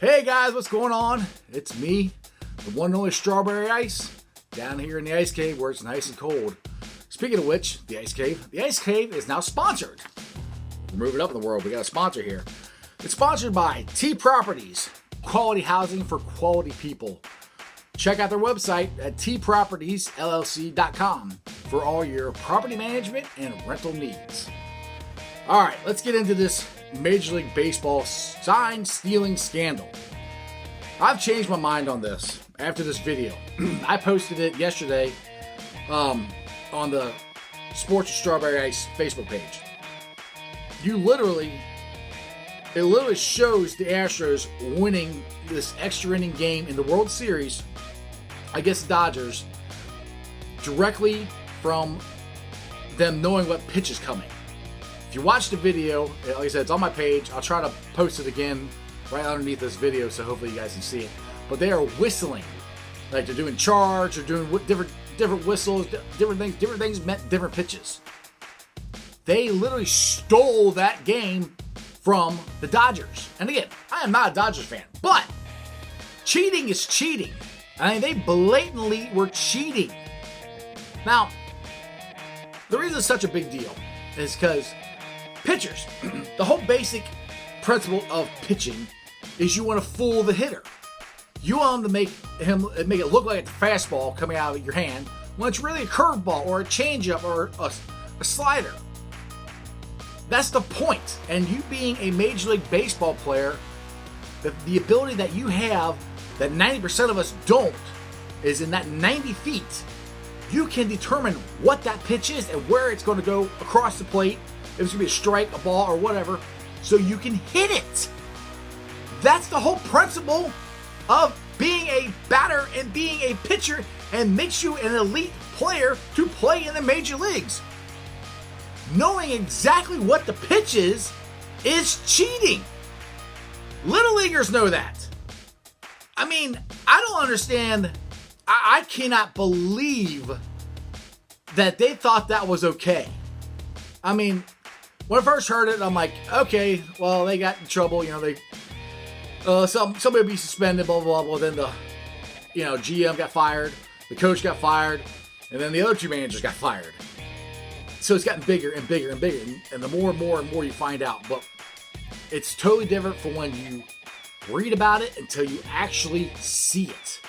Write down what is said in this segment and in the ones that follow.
Hey guys, what's going on? It's me, the one and only Strawberry Ice, down here in the Ice Cave where it's nice and cold. Speaking of which, the Ice Cave is now sponsored. We're moving up in the world, we got a sponsor here. It's sponsored by T Properties, quality housing for quality people. Check out their website at tpropertiesllc.com for all your property management and rental needs. All right, let's get into this Major League Baseball sign stealing scandal. I've changed my mind on this after this video. I posted it yesterday on the Sports with Strawberry Ice Facebook page. It literally shows the Astros winning this extra inning game in the World Series against the Dodgers directly from them knowing what pitch is coming. If you watch the video, like I said, it's on my page. I'll try to post it again right underneath this video, so hopefully you guys can see it. But they are whistling, like they're doing charge, they're doing different whistles, different things meant different pitches. They literally stole that game from the Dodgers. And again, I am not a Dodgers fan, but cheating is cheating. I mean, they blatantly were cheating. Now, the reason it's such a big deal is because pitchers, the whole basic principle of pitching is you want to fool the hitter. You want to make it look like it's a fastball coming out of your hand when it's really a curveball or a changeup or a slider. That's the point. And you being a Major League Baseball player, the ability that you have that 90% of us don't is in that 90 feet, you can determine what that pitch is and where it's going to go across the plate. If it's going to be a strike, a ball, or whatever, so you can hit it. That's the whole principle of being a batter and being a pitcher, and makes you an elite player to play in the major leagues. Knowing exactly what the pitch is cheating. Little leaguers know that. I mean, I don't understand. I cannot believe that they thought that was okay. I mean, when I first heard it, I'm like, okay, well, they got in trouble, they, somebody would be suspended, blah, blah, blah. Well, then the, GM got fired, the coach got fired, and then the other two managers got fired. So it's gotten bigger and bigger and bigger, and the more and more and more you find out. But it's totally different from when you read about it until you actually see it.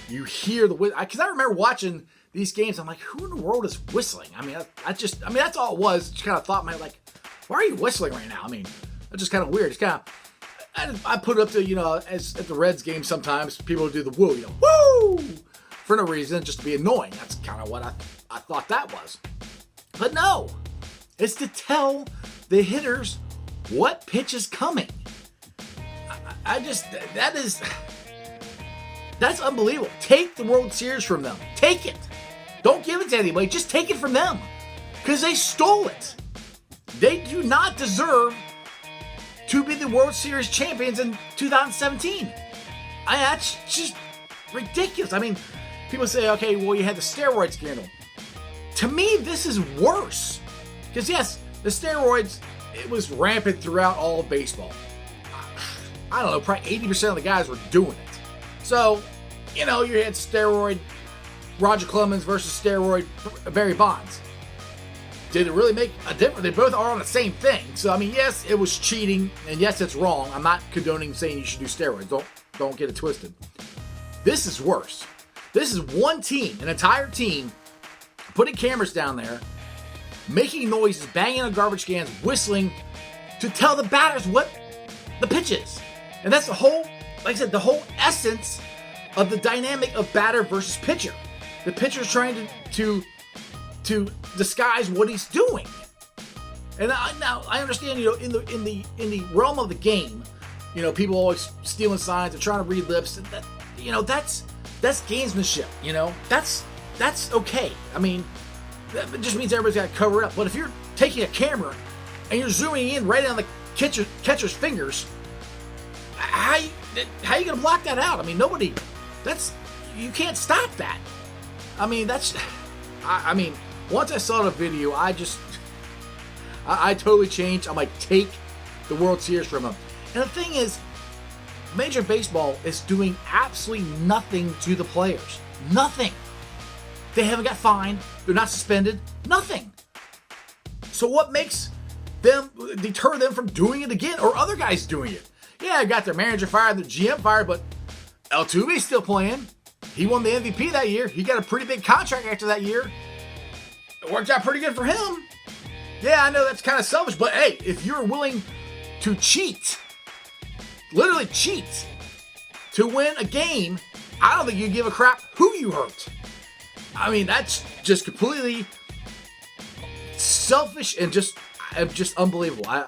You hear because I remember watching these games, I'm like, who in the world is whistling? I mean, that's all it was. Just kind of thought, like, why are you whistling right now? I mean, that's just kind of weird. It's kind of, I put it up to, as at the Reds game sometimes, people do the woo, woo, for no reason, just to be annoying. That's kind of what I thought that was. But no, it's to tell the hitters what pitch is coming. That's unbelievable. Take the World Series from them. Take it. Don't give it to anybody. Just take it from them. Because they stole it. They do not deserve to be the World Series champions in 2017. That's just ridiculous. I mean, people say, okay, well, you had the steroid scandal. To me, this is worse. Because yes, the steroids, it was rampant throughout all of baseball. I don't know, probably 80% of the guys were doing it. So, you had steroid Roger Clemens versus steroid Barry Bonds. Did it really make a difference? They both are on the same thing. So, I mean, yes, it was cheating, and yes, it's wrong. I'm not condoning saying you should do steroids. Don't get it twisted. This is worse. This is one team, an entire team, putting cameras down there, making noises, banging on garbage cans, whistling, to tell the batters what the pitch is. And that's the whole, like I said, the whole essence of the dynamic of batter versus pitcher. The pitcher's trying to disguise what he's doing. And now I understand, in the realm of the game, people always stealing signs and trying to read lips, and that, that's gamesmanship. That's okay. I mean, that just means everybody's got to cover it up. But if you're taking a camera and you're zooming in right on the catcher's fingers, how are you going to block that out? I mean, you can't stop that. I mean, once I saw the video, I totally changed. I'm like, take the World Series from them. And the thing is, Major League Baseball is doing absolutely nothing to the players. Nothing. They haven't got fined. They're not suspended. Nothing. So what makes them deter them from doing it again, or other guys doing it? Yeah, they got their manager fired, their GM fired, but Altuve's still playing. He won the MVP that year. He got a pretty big contract after that year. It worked out pretty good for him. Yeah, I know that's kind of selfish, but hey, if you're willing to cheat, literally cheat, to win a game, I don't think you give a crap who you hurt. I mean, that's just completely selfish and just unbelievable.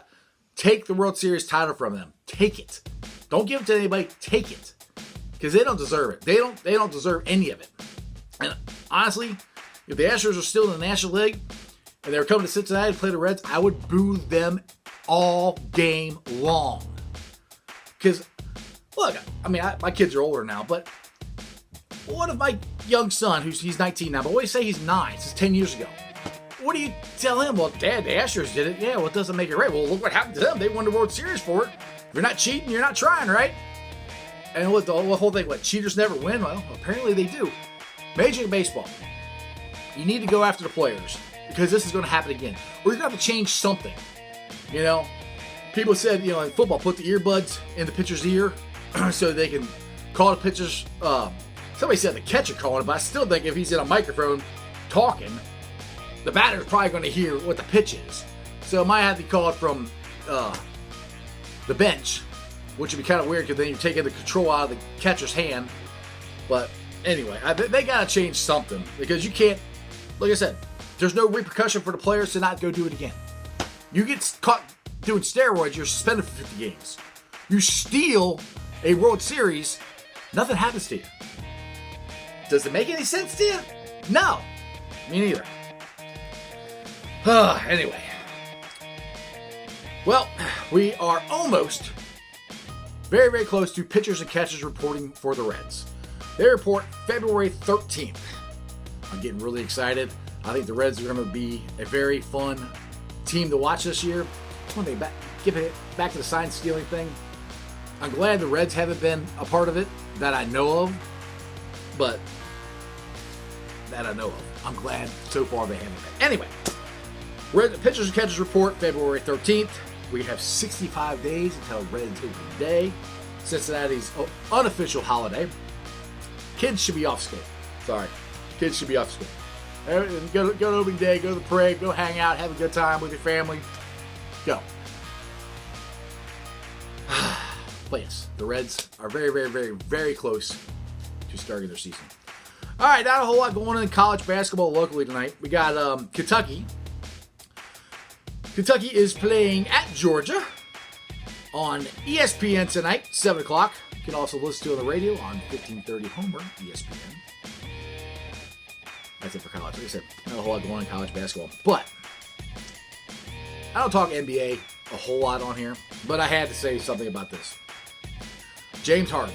Take the World Series title from them. Take it. Don't give it to anybody. Take it. Because they don't deserve it. They don't deserve any of it. And honestly, if the Astros are still in the National League and they were coming to Cincinnati to play the Reds, I would boo them all game long. Because, look, I mean, my kids are older now, but what if my young son, he's 19 now, but what do you say he's 9? This is 10 years ago. What do you tell him? Well, Dad, the Astros did it. Yeah, well, it doesn't make it right. Well, look what happened to them. They won the World Series for it. If you're not cheating, you're not trying, right? And what the whole thing, what, cheaters never win? Well, apparently they do. Major League Baseball, you need to go after the players because this is going to happen again. Or you're going to have to change something. You know, people said, you know, in football, put the earbuds in the pitcher's ear so they can call the pitchers. Somebody said the catcher calling it, but I still think if he's in a microphone talking, the batter's probably going to hear what the pitch is. So it might have to be called from the bench, which would be kind of weird because then you're taking the control out of the catcher's hand. But anyway, they got to change something because you can't, like I said, there's no repercussion for the players to not go do it again. You get caught doing steroids, you're suspended for 50 games. You steal a World Series, nothing happens to you. Does it make any sense to you? No. Me neither. Anyway. Well, we are almost very, very close to pitchers and catchers reporting for the Reds. They report February 13th. I'm getting really excited. I think the Reds are going to be a very fun team to watch this year. One thing, give it back to the sign stealing thing. I'm glad the Reds haven't been a part of it that I know of, but I'm glad so far they haven't been. Anyway, pitchers and catchers report February 13th. We have 65 days until Reds opening day, Cincinnati's unofficial holiday. Kids should be off school. Sorry, kids should be off school. Go to opening day, go to the parade, go hang out, have a good time with your family. Go. But yes, the Reds are very, very, very, very close to starting their season. All right, not a whole lot going on in college basketball locally tonight. We got Kentucky. Kentucky is playing at Georgia on ESPN tonight, 7 o'clock. You can also listen to it on the radio on 1530 Homer, ESPN. That's it for college. Like I said, not a whole lot going on in college basketball. But I don't talk NBA a whole lot on here, but I had to say something about this. James Harden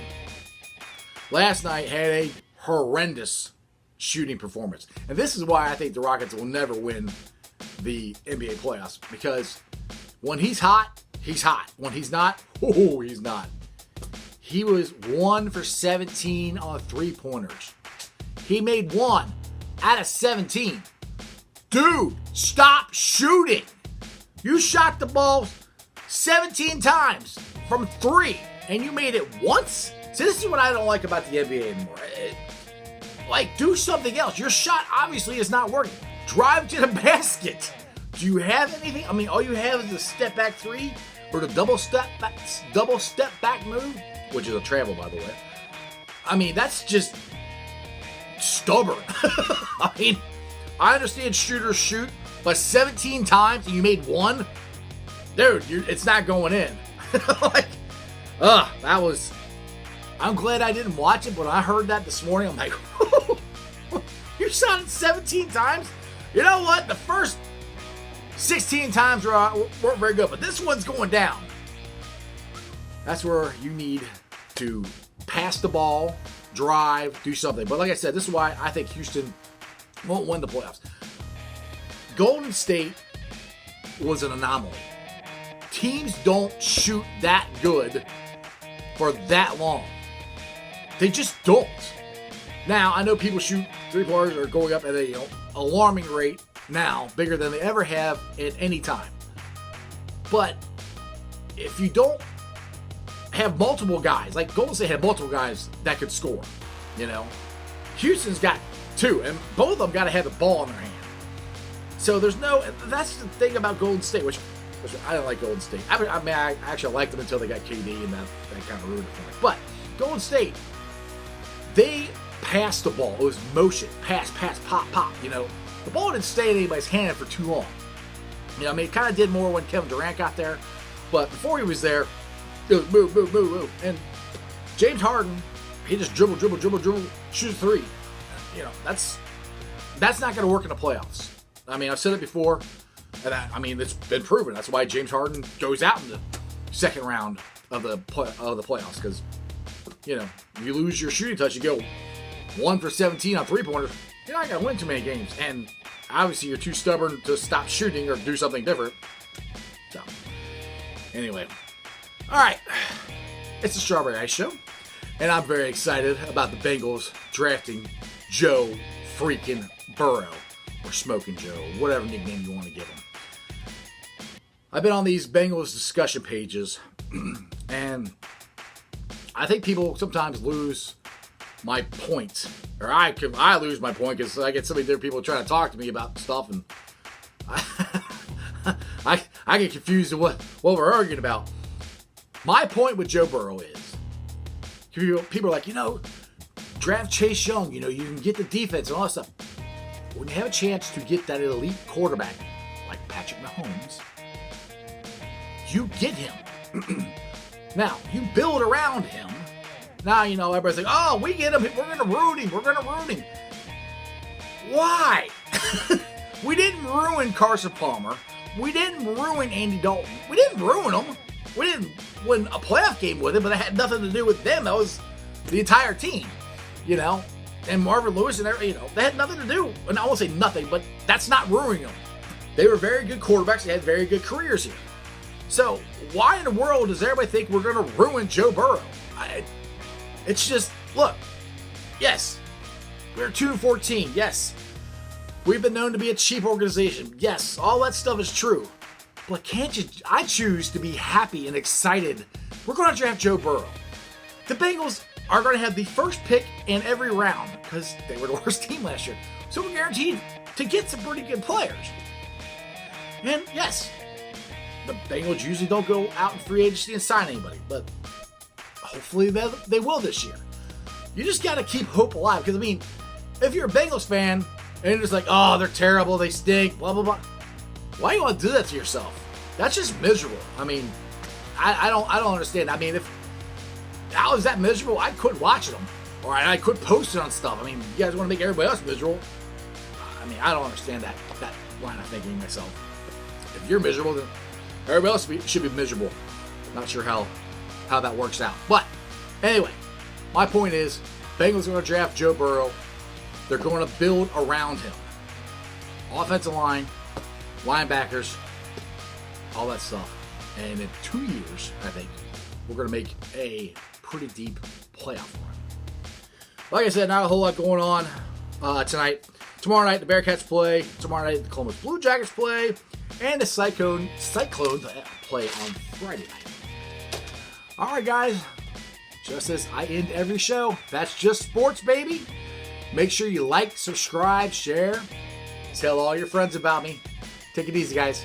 last night had a horrendous shooting performance. And this is why I think the Rockets will never win the NBA playoffs. Because when he's hot, he's hot. When he's not, he's not. He was 1 for 17 on three-pointers. He made 1 out of 17. Dude, stop shooting. You shot the ball 17 times from 3, and you made it once? So this is what I don't like about the NBA anymore. Do something else. Your shot obviously is not working. Drive to the basket. Do you have anything? I mean, all you have is a step back 3 or the double step back move, which is a travel, by the way. I mean, that's just stubborn. I mean, I understand shooters shoot, but 17 times and you made 1? Dude, it's not going in. That was... I'm glad I didn't watch it, but I heard that this morning. I'm like, you shot it 17 times? You know what? The first 16 times weren't very good, but this one's going down. That's where you need to pass the ball, drive, do something. But like I said, this is why I think Houston won't win the playoffs. Golden State was an anomaly. Teams don't shoot that good for that long. They just don't. Now, I know people shoot three-pointers are going up at a alarming rate now, bigger than they ever have at any time. But if you don't have multiple guys, like Golden State had multiple guys that could score, Houston's got two, and both of them got to have the ball in their hand. So that's the thing about Golden State, which I don't like Golden State. I actually liked them until they got KD, and that kind of ruined it for me. But Golden State, they passed the ball. It was motion, pass, pop. The ball didn't stay in anybody's hand for too long. It kind of did more when Kevin Durant got there, but before he was there, it was move. And James Harden, he just dribble, shoot a three. That's not going to work in the playoffs. I've said it before, and it's been proven. That's why James Harden goes out in the second round of the playoffs, because you lose your shooting touch, you go 1 for 17 on three-pointers, you're not going to win too many games. And obviously, you're too stubborn to stop shooting or do something different. So, anyway. All right. It's the Strawberry Ice Show. And I'm very excited about the Bengals drafting Joe freaking Burrow. Or Smoking Joe. Whatever nickname you want to give him. I've been on these Bengals discussion pages. And I think people sometimes lose my point, or I lose my point because I get so many different people trying to talk to me about stuff, and I get confused of what we're arguing about. My point with Joe Burrow is, people are like, draft Chase Young, you can get the defense and all that stuff. When you have a chance to get that elite quarterback like Patrick Mahomes, you get him. Now, you build around him. Now, everybody's like, oh, we get him. We're going to ruin him. Why? We didn't ruin Carson Palmer. We didn't ruin Andy Dalton. We didn't ruin them. We didn't win a playoff game with him, but that had nothing to do with them. That was the entire team, And Marvin Lewis and everything, they had nothing to do. And I won't say nothing, but that's not ruining them. They were very good quarterbacks. They had very good careers here. So why in the world does everybody think we're going to ruin Joe Burrow? It's just, look, yes, we're 2-14. Yes, we've been known to be a cheap organization. Yes, all that stuff is true. But I choose to be happy and excited. We're going to draft Joe Burrow. The Bengals are going to have the first pick in every round because they were the worst team last year. So we're guaranteed to get some pretty good players. And yes, the Bengals usually don't go out in free agency and sign anybody, but hopefully they will this year. You just got to keep hope alive. Because, if you're a Bengals fan and you're just like, oh, they're terrible, they stink, blah, blah, blah. Why do you want to do that to yourself? That's just miserable. I don't understand. If I was that miserable, I quit watching them. Or I quit posting on stuff. You guys want to make everybody else miserable. I don't understand that line of thinking myself. If you're miserable, then everybody else should be miserable. Not sure how that works out. But anyway, my point is, Bengals are going to draft Joe Burrow. They're going to build around him. Offensive line, linebackers, all that stuff. And in 2 years, I think, we're going to make a pretty deep playoff run. Like I said, not a whole lot going on tonight. Tomorrow night, the Bearcats play. Tomorrow night, the Columbus Blue Jackets play. And the Cyclones play on Friday night. All right, guys. Just as I end every show, that's just sports, baby. Make sure you like, subscribe, share. Tell all your friends about me. Take it easy, guys.